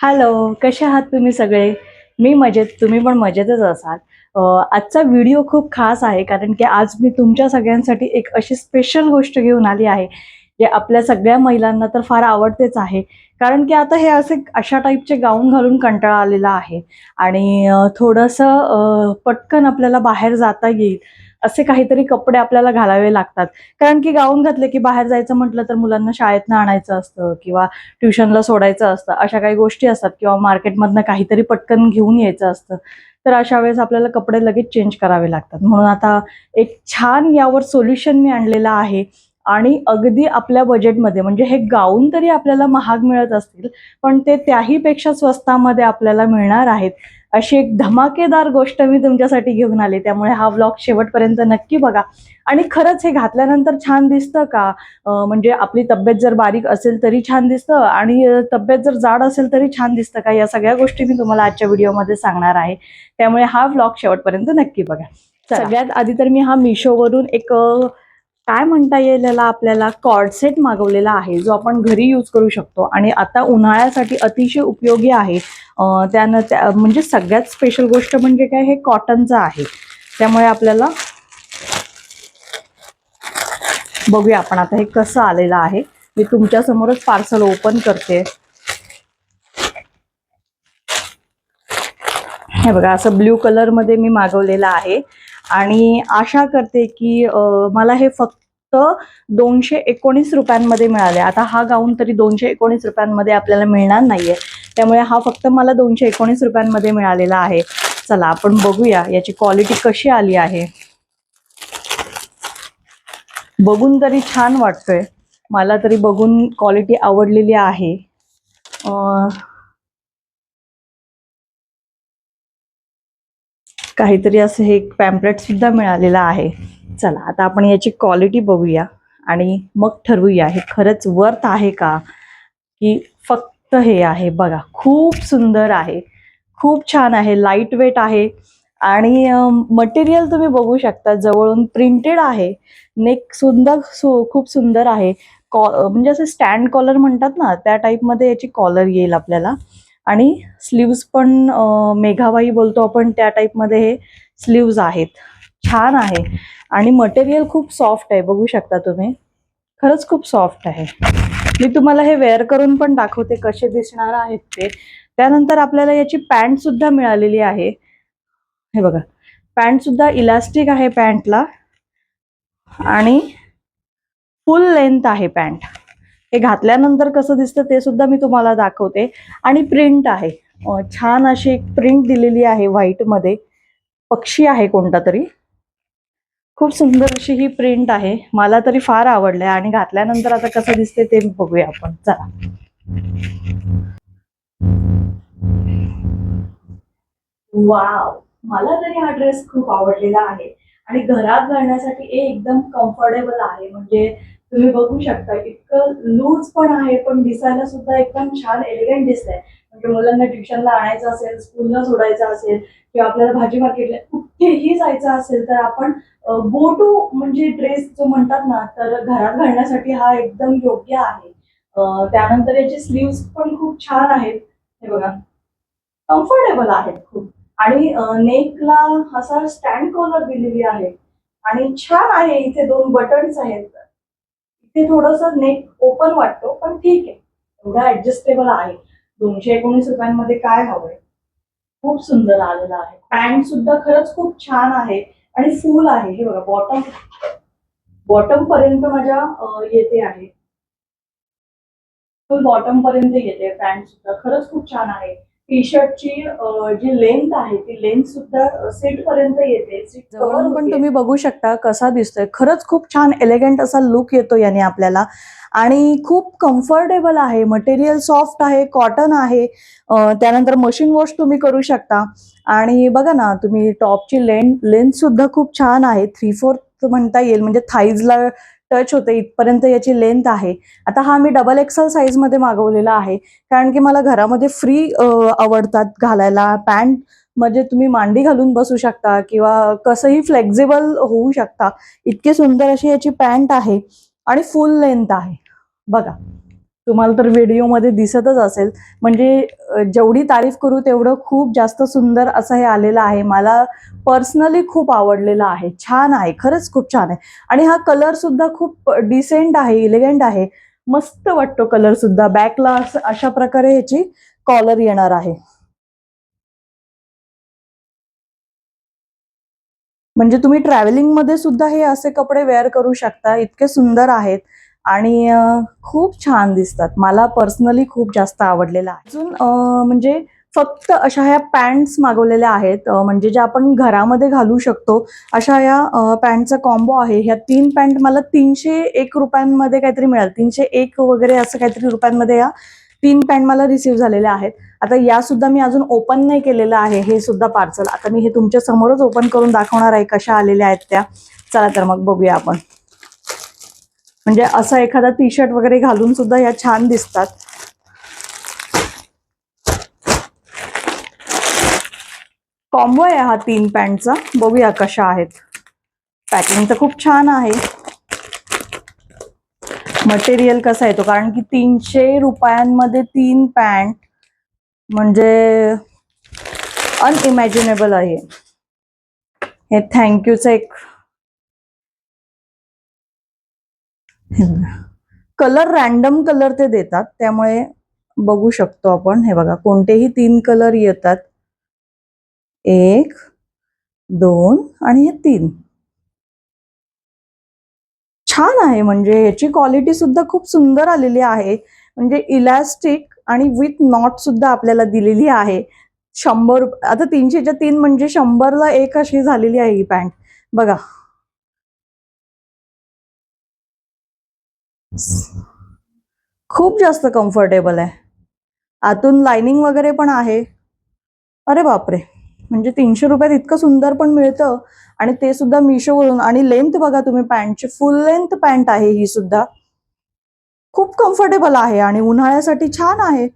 Hello, कसे आहात तुम्ही सगळे? मी मजेत, तुम्ही पण मजेतच असाल. आजचा व्हिडिओ खूप खास आहे कारण की आज मी तुमच्या सगळ्यांसाठी एक अशी स्पेशल गोष्ट घेऊन आली आहे, जे आपल्या सगळ्या महिलांना तर फार आवडतेच आहे. कारण की आता हे असे अशा टाईपचे गाऊन घालून कंटाळा आलेला आहे आणि थोडंसं पटकन आपल्याला बाहेर जाता येईल, असे काहीतरी कपडे आपल्याला घालावे लागतात. कारण की गाऊन घातले की बाहेर जायचं म्हटलं तर मुलांना शाळेतनं आणायचं असतं किंवा ट्युशनला सोडायचं असतं, अशा काही गोष्टी असतात किंवा मार्केटमधनं काहीतरी पटकन घेऊन यायचं असतं. तर अशा वेळेस आपल्याला कपडे लगेच चेंज करावे लागतात. म्हणून आता एक छान यावर सोल्युशन मी आणलेलं आहे आणि अगदी आपल्या बजेटमध्ये, म्हणजे हे गाऊन तरी आपल्याला महाग मिळत असतील, पण ते त्याहीपेक्षा स्वस्तामध्ये आपल्याला मिळणार आहेत. अशी एक धमाकेदार गोष्ट मी तुमच्यासाठी घेऊन आले. त्यामुळे हा व्लॉग शेवटपर्यंत नक्की बघा. आणि खरंच हे घातल्यानंतर छान दिसतं का? म्हणजे आपली तब्येत जर बारीक असेल तरी छान दिसतं आणि तब्येत जर जाड असेल तरी छान दिसतं का? या सगळ्या गोष्टी मी तुम्हाला आजच्या व्हिडिओमध्ये सांगणार आहे. त्यामुळे हा व्लॉग शेवटपर्यंत नक्की बघा. सगळ्यात आधी तर मी हा मिशोवरून एक काय म्हणता येईल याला, आपल्याला कॉर्ड सेट मागवलेला आहे, जो आपण घरी यूज करू शकतो आणि आता उन्हाळ्यासाठी अतिशय उपयोगी आहे. म्हणजे सगळ्यात स्पेशल गोष्ट म्हणजे काय, हे कॉटनचं आहे. त्यामुळे आपल्याला बघूया आपण आता हे कसं आलेलं आहे. मी तुमच्या समोरच पार्सल ओपन करते. हे बघा, असं ब्ल्यू कलर मध्ये मी मागवलेलं आहे आणि आशा करते की मला हे फक्त 219 रुपयांमध्ये मिळाले. आता हा गाऊन तरी 219 रुपयांमध्ये आपल्याला मिळणार नाहीये, त्यामुळे हा फक्त मला 219 रुपयांमध्ये मिळालेला आहे. चला आपण बघूया याची क्वालिटी कशी आली आहे. बघून तरी छान वाटतोय, मला तरी बघून क्वालिटी आवडलेली आहे. काहीतरी असं हे एक पॅम्पलेट सुद्धा मिळालेला आहे. चला आता आपण याची क्वालिटी बघूया आणि मग ठरवूया हे खरंच वर्थ आहे का, की फक्त हे आहे. बघा, खूप सुंदर आहे, खूप छान आहे, लाईट वेट आहे आणि मटेरियल तुम्ही बघू शकता, जवळून प्रिंटेड आहे. नेक सुद्धा खूप सुंदर आहे. म्हणजे असं स्टँड कॉलर म्हणतात ना, त्या टाईपमध्ये याची कॉलर येईल आपल्याला. आणि स्लीव्ज पण मेघाबाई बोलतो आपण त्या टाईपमध्ये हे स्लीव्ज आहेत. छान आहे आणि मटेरियल खूप सॉफ्ट आहे, बघू शकता तुम्ही, खरंच खूप सॉफ्ट आहे. मी तुम्हाला हे वेअर करून पण दाखवते कसे दिसणार आहेत ते. त्यानंतर आपल्याला याची पॅन्ट सुद्धा मिळालेली आहे. हे बघा, पॅन्ट सुद्धा इलास्टिक आहे पॅन्टला आणि फुल लेंथ आहे पॅन्ट. हे घातल्यानंतर कसं दिसतं ते सुद्धा मी तुम्हाला दाखवते. आणि प्रिंट आहे, छान अशी एक प्रिंट दिलेली आहे व्हाईट मध्ये. पक्षी आहे कोणता तरी, खूप सुंदर अशी ही प्रिंट आहे. मला तरी फार आवडलंय आणि घातल्यानंतर आता कसं दिसते ते बघूया आपण. चला, वाव, मला तरी हा ड्रेस खूप आवडलेला आहे आणि घरात घालण्यासाठी एकदम कम्फर्टेबल आहे. म्हणजे तुम्ही बघू शकता, इतकं लूज पण आहे, पण दिसायला सुद्धा एकदम छान एलिगंट दिसतंय. म्हणजे मुलांना ट्युशनला आणायचं असेल, स्कूलला सोडायचं असेल किंवा आपल्याला भाजी मार्केटला कुठेही जायचं असेल तर आपण गो टू म्हणजे ड्रेस जो म्हणतात ना, तर घरात घालण्यासाठी हा एकदम योग्य आहे. त्यानंतर याचे स्लीव्स पण खूप छान आहेत. हे बघा, कम्फर्टेबल आहेत खूप. आणि नेकला असा स्टँड कॉलर दिलेली आहे आणि छान आहे. इथे दोन बटन्स आहेत. इथे थोडस नेक ओपन वाटतो, पण ठीक आहे, एवढा ऍडजस्टेबल आहे. 219 रुपयांमध्ये काय हवंय. खूप सुंदर आलेला आहे. पॅन्ट सुद्धा खरंच खूप छान आहे आणि फुल आहे. हे बघा, बॉटम बॉटम पर्यंत माझ्या येते आहे, फुल बॉटम पर्यंत येते पॅन्ट सुद्धा. खरंच खूप छान आहे. टी शर्टची जी लेंथ आहे ती लेंथ सुद्धा सीट पर्यंत येते. जवळून पण तुम्ही बघू शकता कसा दिसतोय. खरंच खूप छान एलिगंट असा लुक येतो याने आपल्याला आणि खूप कम्फर्टेबल आहे. मटेरियल सॉफ्ट आहे, कॉटन आहे. त्यानंतर मशीन वॉश तुम्ही करू शकता. आणि बघा ना तुम्ही, टॉपची लेंथ सुद्धा खूप छान आहे. 3/4 म्हणता येईल, म्हणजे थाईजला टच होते इथपर्यंत याची लेंथ आहे. आता हा मी डबल एक्सल साईज मध्ये मागवलेला आहे, कारण की मला घरामध्ये फ्री आवडतात घालायला. पॅन्ट म्हणजे तुम्ही मांडी घालून बसू शकता किंवा कसंही फ्लेक्झिबल होऊ शकता. इतकी सुंदर अशी याची पॅन्ट आहे आणि फुल लेंथ आहे. बघा, तुम्हाला तर व्हिडिओमध्ये दिसतच असेल. म्हणजे जेवढी तारीफ करू तेवढं खूप जास्त सुंदर असं हे आलेलं आहे. मला पर्सनली खूप आवडलेलं आहे. छान आहे, खरंच खूप छान आहे. आणि हा कलर सुद्धा खूप डिसेंट आहे, इलेगंट आहे. मस्त वाटतो कलर सुद्धा. बॅकला अशा प्रकारे ह्याची कॉलर येणार आहे. म्हणजे तुम्ही ट्रॅव्हलिंग मध्ये सुद्धा हे असे कपडे वेअर करू शकता. इतके सुंदर आहेत आणि खूप छान दिसतात. मला पर्सनली खूप जास्त आवडलेलं आहे. अजून म्हणजे फक्त अशा ह्या पॅन्ट्स मागवलेल्या आहेत, म्हणजे ज्या आपण घरामध्ये घालू शकतो अशा या पॅन्टचा कॉम्बो आहे. ह्या 3 पॅन्ट मला 301 रुपयांमध्ये काहीतरी मिळाल. 301 वगैरे असं काहीतरी रुपयांमध्ये या 3 पॅन्ट मला रिसीव्ह झालेल्या आहेत. आता या सुद्धा मी अजून ओपन नाही केलेलं आहे हे सुद्धा पार्सल. आता मी हे तुमच्या समोरच ओपन करून दाखवणार आहे कशा आलेल्या आहेत त्या. चला तर मग बघूया आपण. म्हणजे असा एखादा टी शर्ट वगैरे घालून सुद्धा या छान दिसतात. कॉम्बो आहे हा 3 पॅन्टचा. बघूया कशा आहेत. पॅकिंग तर खूप छान आहे. मटेरियल कसा येतो, कारण की 300 रुपयांमध्ये 3 पॅन्ट म्हणजे अनइमॅजिनेबल आहे. हे थँक्यूचं एक कलर, रॅन्डम कलर ते देतात, त्यामुळे बघू शकतो आपण. हे बघा, कोणतेही 3 कलर येतात. 1, 2 आणि हे 3. छान आहे. म्हणजे याची क्वालिटी सुद्धा खूप सुंदर आलेली आहे. म्हणजे इलास्टिक आणि विथ नॉट सुद्धा आपल्याला दिलेली आहे. 100 आता 300च्या 3 म्हणजे 100ला 1 अशी झालेली आहे ही पॅन्ट. बघा, खूप जास्त कम्फर्टेबल आहे. आतून लाइनिंग वगैरे पण आहे. अरे बापरे, म्हणजे 300 रुपयात इतकं सुंदर पण मिळतं. आणि ते सुद्धा मिशोवरून. आणि लेंथ बघा तुम्ही पॅन्टची, फुल लेंथ पॅन्ट आहे ही सुद्धा. खूप कम्फर्टेबल आहे आणि उन्हाळ्यासाठी छान आहे.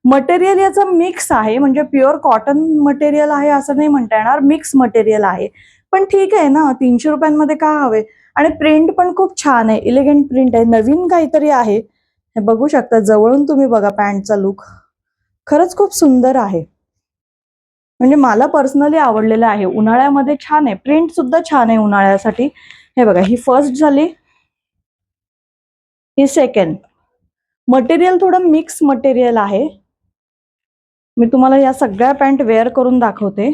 मटेरियल याचं मिक्स आहे, म्हणजे प्युअर कॉटन मटेरियल आहे असं नाही म्हणता येणार. मिक्स मटेरियल आहे, पण ठीक आहे ना, 300 रुपयांमध्ये का हवे. आणि प्रिंट पण खूप छान आहे, इलेगंट प्रिंट आहे, नवीन काहीतरी आहे. हे बघू शकता जवळून तुम्ही बघा पॅन्टचा लुक. खरंच खूप सुंदर आहे. म्हणजे मला पर्सनली आवडलेलं आहे. उन्हाळ्यामध्ये छान आहे, प्रिंट सुद्धा छान आहे उन्हाळ्यासाठी. हे बघा, ही फर्स्ट झाली, ही सेकंड. मटेरियल थोडं मिक्स मटेरियल आहे. मी तुम्हाला या सगळ्या पॅन्ट वेअर करून दाखवते.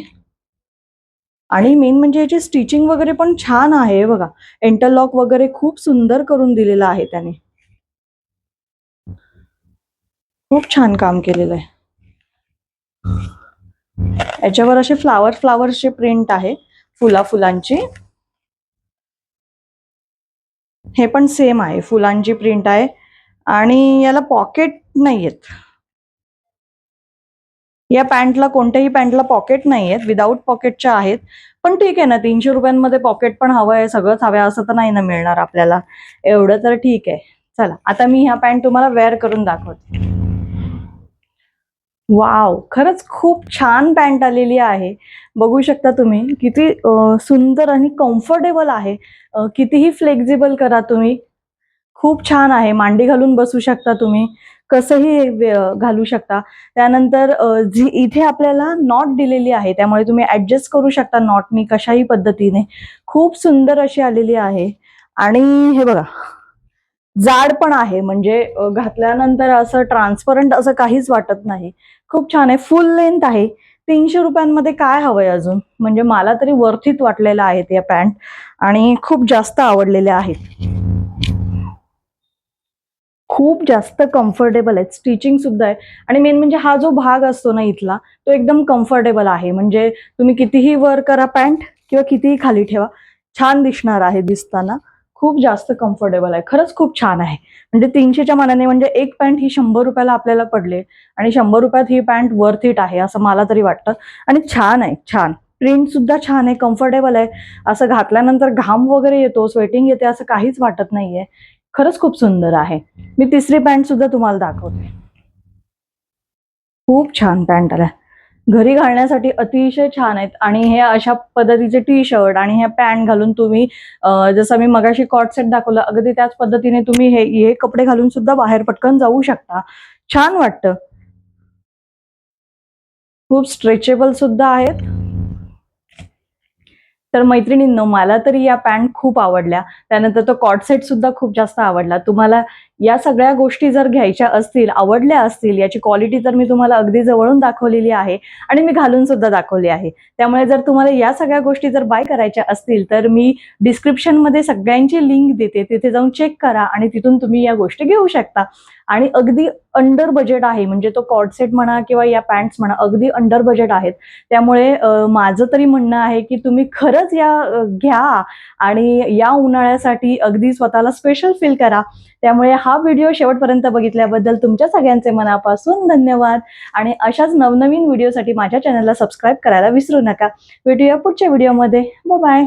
आणि मेन म्हणजे याची स्टिचिंग वगैरे पण छान आहे बघा. इंटरलॉक वगैरे खूप सुंदर करून दिलेलं आहे त्याने. खूप छान काम केलेलं आहे. याच्यावर असे फ्लावर्सचे प्रिंट आहे, फुलांची. हे पण सेम आहे, फुलांची प्रिंट आहे. आणि याला पॉकेट नाहीयेत. या पॅन्टला, कोणत्याही पॅन्टला पॉकेट नाहीयेत, विदाऊट पॉकेटच्या आहेत. पण ठीक आहे ना, 300 रुपयांमध्ये पॉकेट पण हवं आहे, सगळंच हवं असं तर नाही ना मिळणार आपल्याला. एवढं तर ठीक आहे. चला, आता मी ह्या पॅन्ट तुम्हाला वेअर करून दाखवते. वाव, खरंच खूप छान पॅन्ट आलेली आहे. बघू शकता तुम्ही किती सुंदर आणि कम्फर्टेबल आहे. कितीही फ्लेक्झिबल करा तुम्ही, खूप छान आहे. मांडी घालून बसू शकता तुम्ही, कसंही घालू शकता. त्यानंतर इथे आपल्याला नॉट दिलेली आहे, त्यामुळे तुम्ही ऍडजस्ट करू शकता नॉटनी कशाही पद्धतीने. खूप सुंदर अशी आलेली आहे. आणि हे बघा, जाड पण आहे, म्हणजे घातल्यानंतर असं ट्रान्सपरंट असं काहीच वाटत नाही. खूप छान आहे, फुल लेंथ आहे. 300 रुपयांमध्ये काय हवंय अजून. म्हणजे मला तरी वर्थित वाटलेल्या आहेत या पॅन्ट आणि खूप जास्त आवडलेल्या आहेत. खूप जास्त कम्फर्टेबल आहेत, स्टिचिंग सुद्धा आहे. आणि मेन म्हणजे हा जो भाग असतो ना इथला, तो एकदम कम्फर्टेबल आहे. म्हणजे तुम्ही कितीही वर करा पॅन्ट किंवा कितीही खाली ठेवा, छान दिसणार आहे दिसताना. खूप जास्त कम्फर्टेबल आहे, खरंच खूप छान आहे. म्हणजे 300च्या मानाने, म्हणजे एक पॅन्ट ही 100 रुपयाला आपल्याला पडले. आणि 100 रुपयात ही पॅन्ट वर्थ इट आहे असं मला तरी वाटतं. आणि छान आहे, छान प्रिंट सुद्धा छान आहे, कम्फर्टेबल आहे. असं घातल्यानंतर घाम वगैरे येतो, स्वेटिंग येते असं काहीच वाटत नाहीये. खरंच खूप सुंदर आहे. मी तिसरी पॅन्ट सुद्धा तुम्हाला दाखवते. खूप छान पॅन्ट आला. घरी घालण्यासाठी अतिशय छान आहेत आणि हे अशा पद्धतीचे टी शर्ट आणि ह्या पॅन्ट घालून तुम्ही जसं मी मगाशी कॉट सेट दाखवलं अगदी त्याच पद्धतीने तुम्ही हे कपडे घालून सुद्धा बाहेर पटकन जाऊ शकता. छान वाटतं. खूप स्ट्रेचेबल सुद्धा आहेत. तर मैत्रिणींनो, मला तरी या पॅन्ट खूप आवडल्या. त्यानंतर तो कॉर्ड सेट सुद्धा खूप जास्त आवडला. तुम्हाला या सगळ्या गोष्टी जर घ्यायच्या असतील, आवडल्या असतील, याची क्वालिटी तर मी तुम्हाला अगदी जवळून दाखवलेली आहे आणि मी घालून सुद्धा दाखवली आहे. त्यामुळे जर तुम्हाला या सगळ्या गोष्टी जर बाय करायच्या असतील, तर मी डिस्क्रिप्शनमध्ये सगळ्यांची लिंक देते. तिथे जाऊन चेक करा आणि तिथून तुम्ही या गोष्टी घेऊ शकता. आणि अगदी अंडर बजेट आहे, म्हणजे तो कॉर्ड सेट म्हणा किंवा या पॅन्ट्स म्हणा, अगदी अंडर बजेट आहेत. त्यामुळे माझं तरी म्हणणं आहे की तुम्ही खरंच घ्या आणि या उन्हाळ्यासाठी अगदी स्वतःला स्पेशल फील करा. त्यामुळे हा व्हिडिओ शेवटपर्यंत बघितल्याबद्दल तुमच्या सगळ्यांचे मनापासून धन्यवाद आणि अशाच नवनवीन व्हिडिओसाठी माझ्या चॅनलला सबस्क्राईब करायला विसरू नका. भेटूया पुढच्या व्हिडिओमध्ये. बाय.